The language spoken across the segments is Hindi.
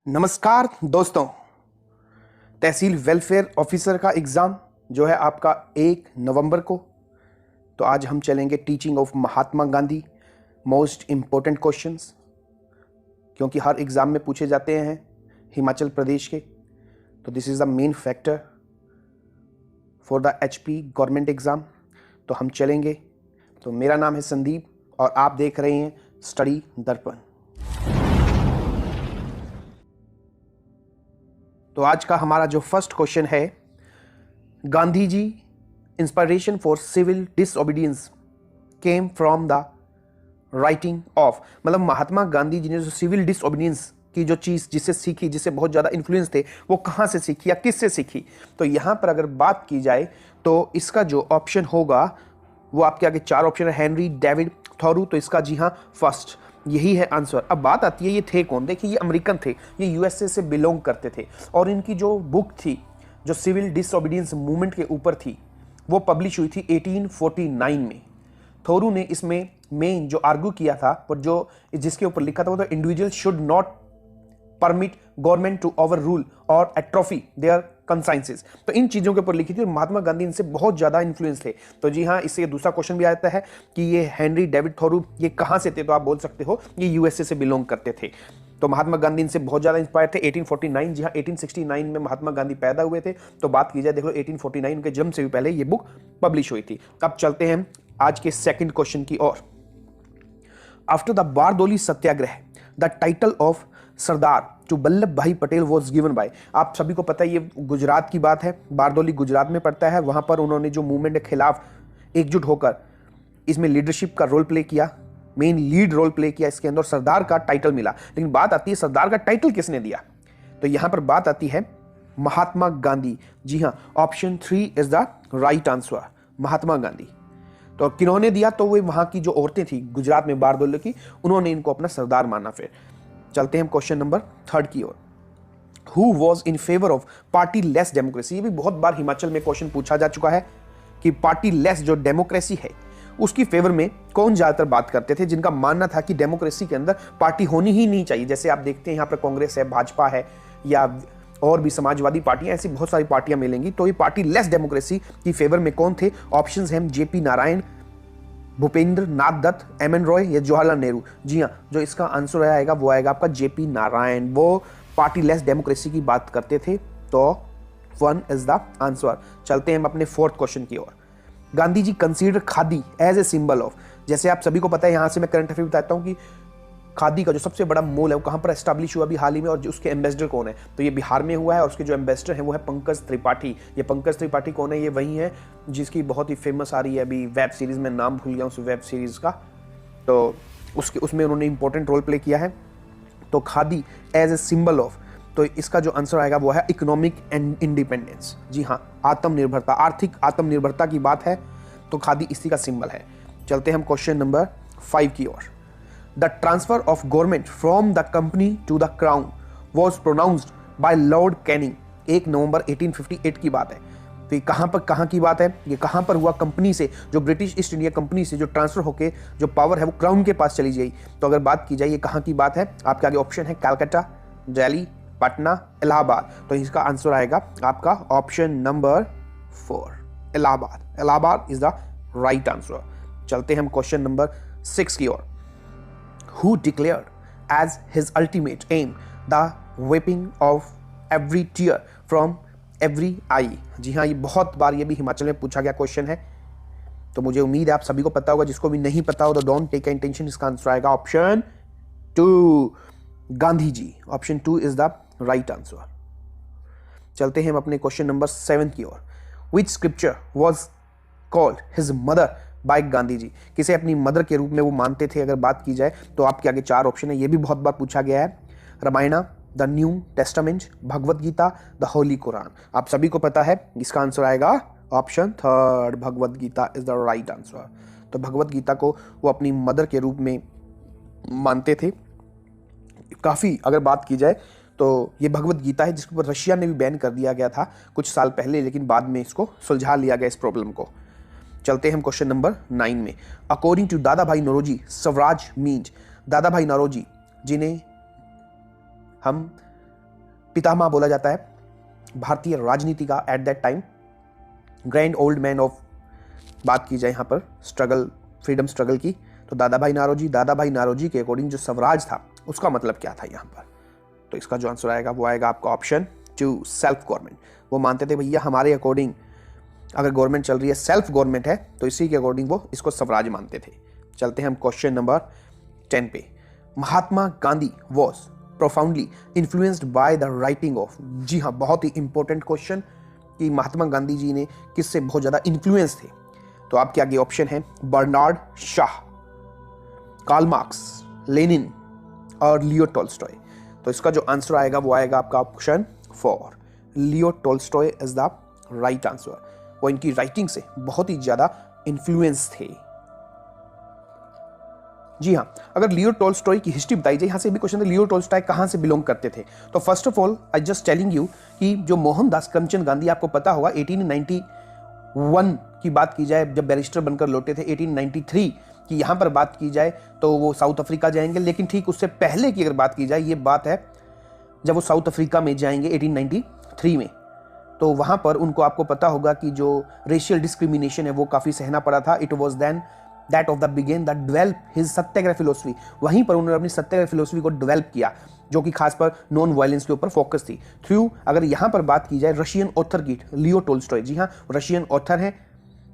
नमस्कार दोस्तों। तहसील वेलफेयर ऑफिसर का एग्ज़ाम जो है आपका 1 नवंबर को। तो आज हम चलेंगे teaching of Mahatma Gandhi, most important questions, क्योंकि हर एग्ज़ाम में पूछे जाते हैं हिमाचल प्रदेश के। तो this is the main factor for the HP government exam. तो हम चलेंगे। तो मेरा नाम है संदीप और आप देख रहे हैं स्टडी दर्पण। तो आज का हमारा जो फर्स्ट क्वेश्चन है, Gandhi ji inspiration for civil disobedience came from the writing of, मतलब महात्मा गांधी जी ने जो सिविल डिसओबीडियंस की जो चीज़ जिससे सीखी, जिससे बहुत ज़्यादा इन्फ्लुएंस थे, वो कहाँ से सीखी या किससे सीखी। तो यहाँ पर अगर बात की जाए तो इसका जो ऑप्शन होगा वो आपके आगे 4 ऑप्शन है, हेनरी डेविड थॉरू। तो इसका जी हाँ फर्स्ट यही है आंसर। अब बात आती है ये थे कौन। देखिए ये अमेरिकन थे, ये USA से बिलोंग करते थे और इनकी जो बुक थी जो सिविल डिसओबीडियंस मूवमेंट के ऊपर थी वो पब्लिश हुई थी 1849 में। थोरू ने इसमें मेन जो आर्गू किया था और जो जिसके ऊपर लिखा था वो तो individual should not permit government to overrule और एट्रोफी देयर कंसाइंसेस। तो इन चीज़ों के ऊपर लिखी थी और महात्मा गांधी इनसे बहुत ज़्यादा इन्फ्लुएंस थे। तो जी हाँ, इससे दूसरा क्वेश्चन भी आता है कि ये हेनरी डेविड थोरू ये कहाँ से थे। तो आप बोल सकते हो ये USA से बिलोंग करते थे। तो महात्मा गांधी इनसे बहुत ज़्यादा इंस्पायर थे। 1849, जी हाँ 1869 में महात्मा गांधी पैदा हुए थे। तो बात की जाए देख लो 1849 के जन्म से भी पहले ये बुक पब्लिश हुई थी। अब चलते हैं आज के सेकेंड क्वेश्चन की ओर। After the Bardoli Satyagraha the title of Sardar to Vallabh Bhai Patel was given by. आप सभी को पता है ये गुजरात की बात है, बारदोली गुजरात में पड़ता है। वहां पर उन्होंने जो मूवमेंट के खिलाफ एकजुट होकर इसमें लीडरशिप का रोल प्ले किया, मेन लीड रोल प्ले किया। इसके अंदर सरदार का टाइटल मिला। लेकिन बात आती है सरदार का टाइटल किसने दिया। तो यहां पर बात आती है महात्मा गांधी। जी हाँ, option 3 is the right answer, Mahatma Gandhi. तो किन्होंने दिया, तो वो वहां की जो औरतें थी गुजरात में बारदोली की, उन्होंने इनको अपना सरदार माना। फिर चलते हैं क्वेश्चन नंबर 3 की ओर। Who was in favour of party less democracy. ये भी बहुत बार हिमाचल में क्वेश्चन पूछा जा चुका है कि पार्टी लेस जो डेमोक्रेसी है उसकी फेवर में कौन ज्यादातर बात करते थे, जिनका मानना था कि डेमोक्रेसी के अंदर पार्टी होनी ही नहीं चाहिए। जैसे आप देखते हैं यहाँ पर कांग्रेस है, भाजपा है या और भी समाजवादी पार्टियां, ऐसी बहुत सारी पार्टियां मिलेंगी। तो ये पार्टी लेस डेमोक्रेसी की फेवर में कौन थे। ऑप्शंस हैं JP नारायण, भूपेंद्र नाथ दत्त, MN रॉय या जवाहरलाल नेहरू। जी हाँ, जो इसका आंसर आएगा वो आएगा आपका JP नारायण। वो पार्टी लेस डेमोक्रेसी की बात करते थे। तो 1 इज द आंसर। चलते हैं हम अपने 4th क्वेश्चन की ओर। Gandhi ji consider khadi as a symbol of, जैसे आप सभी को पता है, यहां से मैं करंट अफेयर बताता हूं कि खादी का जो सबसे बड़ा मॉल है वो कहां पर एस्टैब्लिश हुआ अभी हाल ही में, और उसके एम्बेसडर कौन है। तो ये बिहार में हुआ है और उसके जो एम्बेसडर हैं वो है पंकज त्रिपाठी। ये पंकज त्रिपाठी कौन है, ये वही है जिसकी बहुत ही फेमस आ रही है अभी वेब सीरीज में, नाम भूल गया उस वेब सीरीज का। तो उसमें उन्होंने इंपॉर्टेंट रोल प्ले किया है। तो Khadi as a symbol of, तो इसका जो आंसर आएगा वो है इकोनॉमिक एंड इंडिपेंडेंस। जी हाँ, आत्मनिर्भरता, आर्थिक आत्मनिर्भरता की बात है। तो खादी इसी का सिंबल है। चलते हैं हम क्वेश्चन नंबर 5 की ओर। The transfer of government from the company to the crown was pronounced by lord Canning. 1 नवंबर 1858 की बात है। तो ये कहाँ की बात है, ये कहाँ पर हुआ। कंपनी से, जो ब्रिटिश ईस्ट इंडिया कंपनी से जो ट्रांसफर होके जो पावर है वो क्राउन के पास चली गई। तो अगर बात की जाए ये कहाँ की बात है, आपके आगे ऑप्शन है कलकत्ता, दिल्ली, पटना, इलाहाबाद। तो इसका आंसर आएगा आपका option number 4, Allahabad. Allahabad is the right answer. चलते हैं हम क्वेश्चन नंबर 6 की ओर। Who declared as his ultimate aim the wiping of every tear from every eye। जी हाँ, ये बहुत बार ये भी हिमाचल में पूछा गया क्वेश्चन है। तो मुझे उम्मीद है आप सभी को पता होगा। जिसको भी नहीं पता हो तो डोंट टेक एनी टेंशन, इसका आंसर आएगा option 2, Gandhi ji. Option 2 is the right answer. चलते हैं हम अपने क्वेश्चन नंबर 7 की ओर। Which scripture was called his mother by Gandhi ji. किसे अपनी मदर के रूप में वो मानते थे अगर बात की जाए तो आपके आगे 4 ऑप्शन है। ये भी बहुत बार पूछा गया है। Ramayana, the New Testament, Bhagavad Gita, the Holy Quran. आप सभी को पता है इसका आंसर आएगा option 3, Bhagavad Gita is the right answer. तो भगवत गीता को वो अपनी मदर के रूप में मानते थे। काफ़ी अगर बात की जाए तो ये भगवत गीता है जिसके ऊपर रशिया ने भी बैन कर दिया गया था कुछ साल पहले, लेकिन बाद में इसको सुलझा लिया गया इस प्रॉब्लम को। चलते हैं हम क्वेश्चन नंबर 9 में। अकॉर्डिंग टू दादा भाई नौरोजी, स्वराज मीन्स, दादा भाई नौरोजी जिन्हें हम पितामह बोला जाता है भारतीय राजनीति का at that time, grand old man of, बात की जाए यहाँ पर स्ट्रगल, फ्रीडम स्ट्रगल की, तो दादा भाई नारोजी के अकॉर्डिंग जो स्वराज था उसका मतलब क्या था यहाँ पर? तो इसका जो आंसर आएगा वो आएगा आपका ऑप्शन 2, सेल्फ गवर्नमेंट। वो मानते थे भैया हमारे अकॉर्डिंग अगर गवर्नमेंट चल रही है, सेल्फ गवर्नमेंट है, तो इसी के अकॉर्डिंग वो इसको स्वराज मानते थे। चलते हैं हम क्वेश्चन नंबर 10 पे। Mahatma Gandhi was profoundly influenced by the writing of, जी हाँ, बहुत ही इंपॉर्टेंट क्वेश्चन कि महात्मा गांधी जी ने किससे बहुत ज्यादा इन्फ्लुएंस थे। तो आपके आगे ऑप्शन है Bernard Shaw, Karl Marx, Lenin और लियो टॉल्स्टॉय। तो इसका जो आंसर आएगा वो आएगा आपका option 4, Leo Tolstoy is the right answer. वो इनकी राइटिंग से बहुत ही ज्यादा इन्फ्लुएंस थे। जी हाँ, अगर लियो टॉल्स्टॉय की हिस्ट्री बताई जाए, यहां से भी क्वेश्चन है लियो टॉल्स्टॉय कहां से बिलोंग करते थे। तो first of all I just telling you कि जो मोहनदास करमचंद गांधी, आपको पता होगा 1891 की बात की जाए जब बैरिस्टर बनकर लौटे थे, 1893 की यहां पर बात की जाए तो वो साउथ अफ्रीका जाएंगे, लेकिन ठीक उससे पहले की अगर बात की जाए, ये बात है जब वो साउथ अफ्रीका में जाएंगे 1893 में, तो वहां पर उनको, आपको पता होगा कि जो रेशियल डिस्क्रिमिनेशन है वो काफी सहना पड़ा था। It was then that of the begin that develop his satyagraha philosophy. वहीं पर उन्होंने अपनी सत्याग्रह फिलोसफी को डेवलप किया, जो कि खास पर नॉन वायलेंस के ऊपर फोकस थी। थ्रू अगर यहां पर बात की जाए रशियन ऑथर की, लियो टॉल्स्टॉय, जी हाँ, रशियन ऑथर हैं,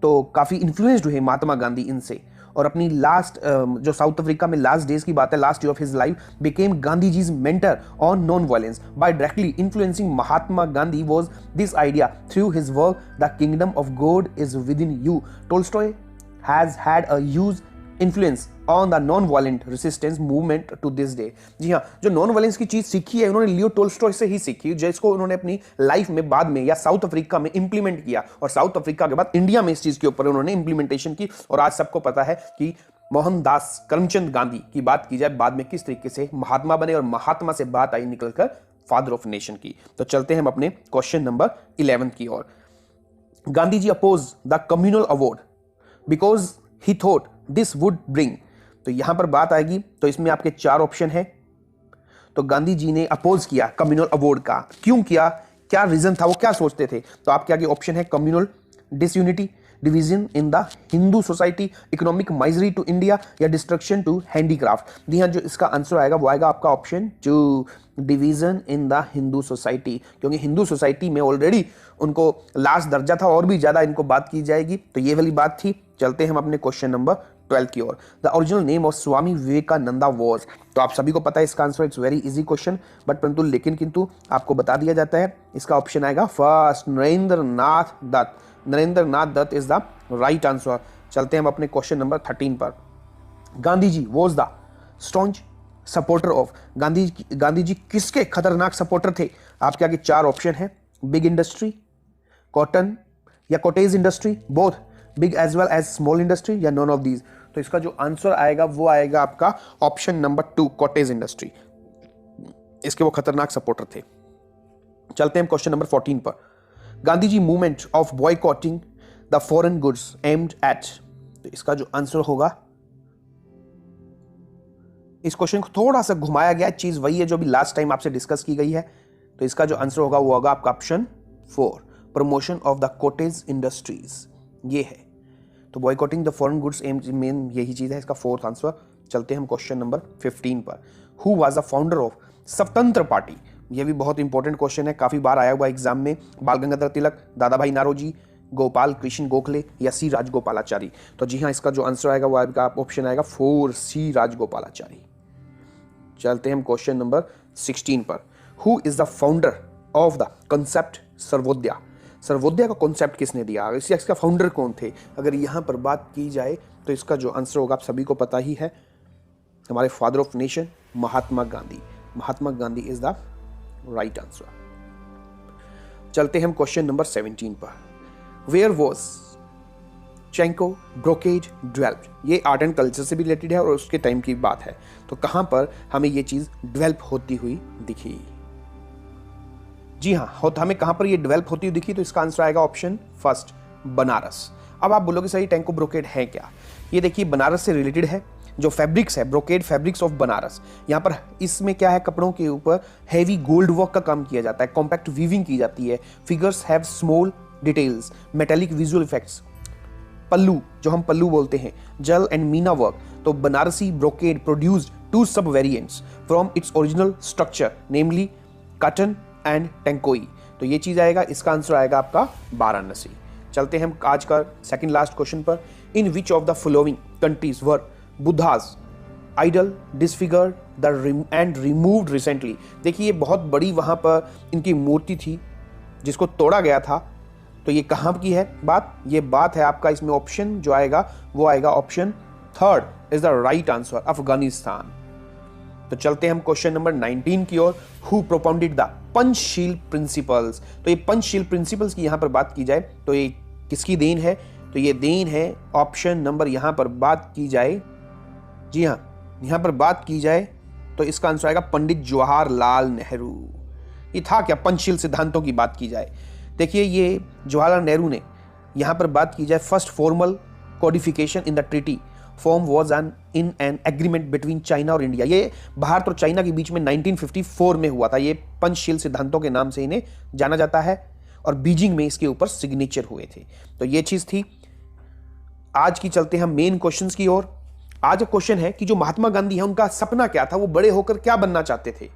तो काफी इन्फ्लुएंस्ड हुए महात्मा गांधी इनसे, और अपनी लास्ट जो साउथ अफ्रीका में लास्ट डेज की बात है, last year of his life, became Gandhiji's mentor on non violence by directly influencing Mahatma Gandhi was this idea through his work the kingdom of God is within you. Tolstoy has had a huge influence on the non-violent resistance movement to this day। जी हाँ, जो नॉन वायलेंस की चीज सीखी है उन्होंने लियो टॉल्स्टॉय से ही सीखी, जिसको उन्होंने अपनी लाइफ में बाद में या साउथ अफ्रीका में इंप्लीमेंट किया, और साउथ अफ्रीका के बाद इंडिया में इस चीज के ऊपर उन्होंने इंप्लीमेंटेशन की। और आज सबको पता है कि मोहनदास करमचंद गांधी की बात की जाए बाद में किस तरीके से महात्मा बने, और महात्मा से बात आई निकलकर फादर ऑफ नेशन की। तो चलते हैं हम अपने क्वेश्चन नंबर 11 की ओर। Gandhi ji oppose the communal award because he thought this would bring, तो यहां पर बात आएगी तो इसमें आपके 4 ऑप्शन है। तो गांधी जी ने अपोज किया कम्युनल अवार्ड का, क्यों किया, क्या रीजन था, वो क्या सोचते थे? तो आपके आगे ऑप्शन है communal disunity, division in the Hindu society, economic misery to India, या डिस्ट्रक्शन टू हैंडीक्राफ्ट। जी हाँ, जो इसका आंसर आएगा वो आएगा आपका option 2, division in the Hindu society, क्योंकि हिंदू सोसाइटी में ऑलरेडी उनको लास्ट दर्जा था, और भी ज्यादा इनको बात की जाएगी, तो ये वाली बात थी। चलते हैं हम अपने क्वेश्चन नंबर 12 की ओर। The original name of Swami Vivekananda was, तो आप सभी को पता है इसका answer, it's very easy question, but परंतु लेकिन किंतु आपको बता दिया जाता है, इसका ऑप्शन आएगा first, Narendra Nath Datta. Narendra Nath Datta is the right answer. चलते हैं हम अपने क्वेश्चन नंबर 13 पर। Gandhi ji was the staunch supporter of, Gandhi ji किसके खतरनाक सपोर्टर थे? आपके आगे 4 ऑप्शन है, बिग इंडस्ट्री, कॉटन या cottage industry, both big as well as small industry, या नॉन ऑफ दीज। तो इसका जो आंसर आएगा वो आएगा आपका ऑप्शन नंबर 2, कॉटेज इंडस्ट्री, इसके वो खतरनाक सपोर्टर थे। चलते हैं क्वेश्चन नंबर 14 पर। Gandhi ji movement of boycotting the foreign goods aimed at, तो इसका जो आंसर होगा, इस क्वेश्चन को थोड़ा सा घुमाया गया, चीज वही है जो भी लास्ट टाइम आपसे डिस्कस की गई है। तो इसका जो आंसर होगा वो होगा आपका option 4, promotion of the cottage industries, ये है। तो boycotting the foreign goods aimed, main यही चीज है, इसका 4th आंसर। चलते हैं हम क्वेश्चन नंबर 15 पर। Who was the founder of स्वतंत्र पार्टी, ये भी बहुत इंपॉर्टेंट क्वेश्चन है, काफी बार आया हुआ एग्जाम में। बाल गंगाधर तिलक, दादा भाई नारोजी, गोपाल कृष्ण गोखले, या सी राजगोपालाचारी। तो जी हाँ, इसका जो आंसर आएगा वो आपका ऑप्शन आएगा 4, सी राजगोपालाचारी। चलते हैं हम क्वेश्चन नंबर 16 पर। Who is the founder of the concept सर्वोदया, सर्वोदया का कॉन्सेप्ट किसने दिया, इसका फाउंडर कौन थे? अगर यहां पर बात की जाए तो इसका जो आंसर होगा आप सभी को पता ही है, हमारे father of nation Mahatma Gandhi. Mahatma Gandhi is the right answer. चलते हैं हम क्वेश्चन नंबर 17 पर। वेयर वॉज चैंको ब्रोकेड डेवलप्ड, ये आर्ट एंड कल्चर से भी रिलेटेड है और उसके टाइम की बात है। तो कहां पर हमें ये चीज डेवलप होती हुई दिखी? जी हाँ, हमें कहां पर ये डेवलप होती हुई दिखी? तो इसका आंसर आएगा ऑप्शन फर्स्ट, बनारस। अब आप बोलोगे सही, टैंको ब्रोकेड है क्या? ये देखिए बनारस से रिलेटेड है, जो फैब्रिक्स है, ब्रोकेड फैब्रिक्स ऑफ बनारस, यहाँ पर इसमें क्या है, कपड़ों के ऊपर हैवी गोल्ड वर्क का काम किया जाता है, कॉम्पैक्ट वीविंग की जाती है, figures have small details, metallic visual effects, pallu जो हम पल्लू बोलते हैं, जल एंड मीना वर्क। तो Banarasi brocade produced to sub variants from its original structure namely cotton and tanchoi. तो ये चीज आएगा, इसका आंसर आएगा आपका वाराणसी। चलते हैं हम आज का सेकंड लास्ट क्वेश्चन पर। In which of the following countries were Buddha's idol disfigured and removed recently. देखिए ये बहुत बड़ी वहां पर इनकी मूर्ति थी जिसको तोड़ा गया था। तो ये कहाँ की है बात, ये बात है आपका, इसमें ऑप्शन जो आएगा वो आएगा option third is the right answer, Afghanistan. तो चलते हैं हम क्वेश्चन नंबर 19 की ओर। Who propounded the Panchsheel principles. तो ये पंचशील प्रिंसिपल्स की यहां पर बात की जाए तो ये किसकी देन है, तो ये देन है ऑप्शन नंबर, यहां पर बात की जाए, जी हां यहां पर बात की जाए तो इसका आंसर आएगा पंडित जवाहरलाल नेहरू। ये था क्या, पंचशील सिद्धांतों की बात की जाए। देखिए ये जवाहरलाल नेहरू ने यहां पर बात की जाए, first formal codification in the treaty form was in an agreement between China और इंडिया। ये भारत और चाइना के बीच में 1954 में हुआ था। ये पंचशील सिद्धांतों के नाम से इन्हें जाना जाता है और बीजिंग में इसके ऊपर सिग्नेचर हुए थे। तो ये चीज थी आज की। चलते हैं हम मेन क्वेश्चंस की ओर। आज क्वेश्चन है कि जो महात्मा गांधी है उनका सपना क्या था, वो बड़े होकर क्या बनना चाहते थे।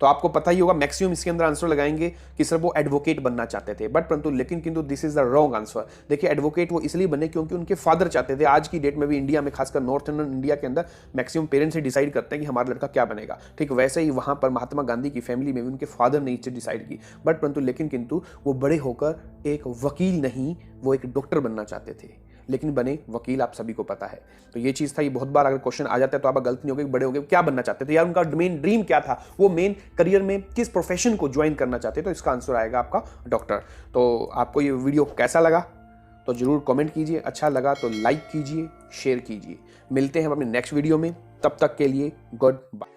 तो आपको पता ही होगा, मैक्सिमम इसके अंदर आंसर लगाएंगे कि सर वो एडवोकेट बनना चाहते थे, बट परंतु लेकिन किंतु this is the wrong answer. देखिए एडवोकेट वो इसलिए बने क्योंकि उनके फादर चाहते थे। आज की डेट में भी इंडिया में, खासकर नॉर्थ ईस्टर्न इंडिया के अंदर मैक्सिमम पेरेंट्स ही डिसाइड करते हैं कि हमारा लड़का क्या बनेगा। ठीक वैसे ही वहां पर महात्मा गांधी की फैमिली में भी उनके फादर ने इसे डिसाइड की, बट परंतु लेकिन किंतु वो बड़े होकर एक वकील नहीं, वो एक डॉक्टर बनना चाहते थे, लेकिन बने वकील, आप सभी को पता है। तो ये चीज था। ये बहुत बार अगर क्वेश्चन आ जाता है तो आप गलती नहीं होगी, बड़े हो गए क्या बनना चाहते थे यार, उनका मेन ड्रीम क्या था, वो मेन करियर में किस प्रोफेशन को ज्वाइन करना चाहते। तो इसका आंसर आएगा आपका डॉक्टर। तो आपको ये वीडियो कैसा लगा तो जरूर कमेंट कीजिए, अच्छा लगा तो लाइक कीजिए, शेयर कीजिए। मिलते हैं अपने नेक्स्ट वीडियो में, तब तक के लिए गुड बाय।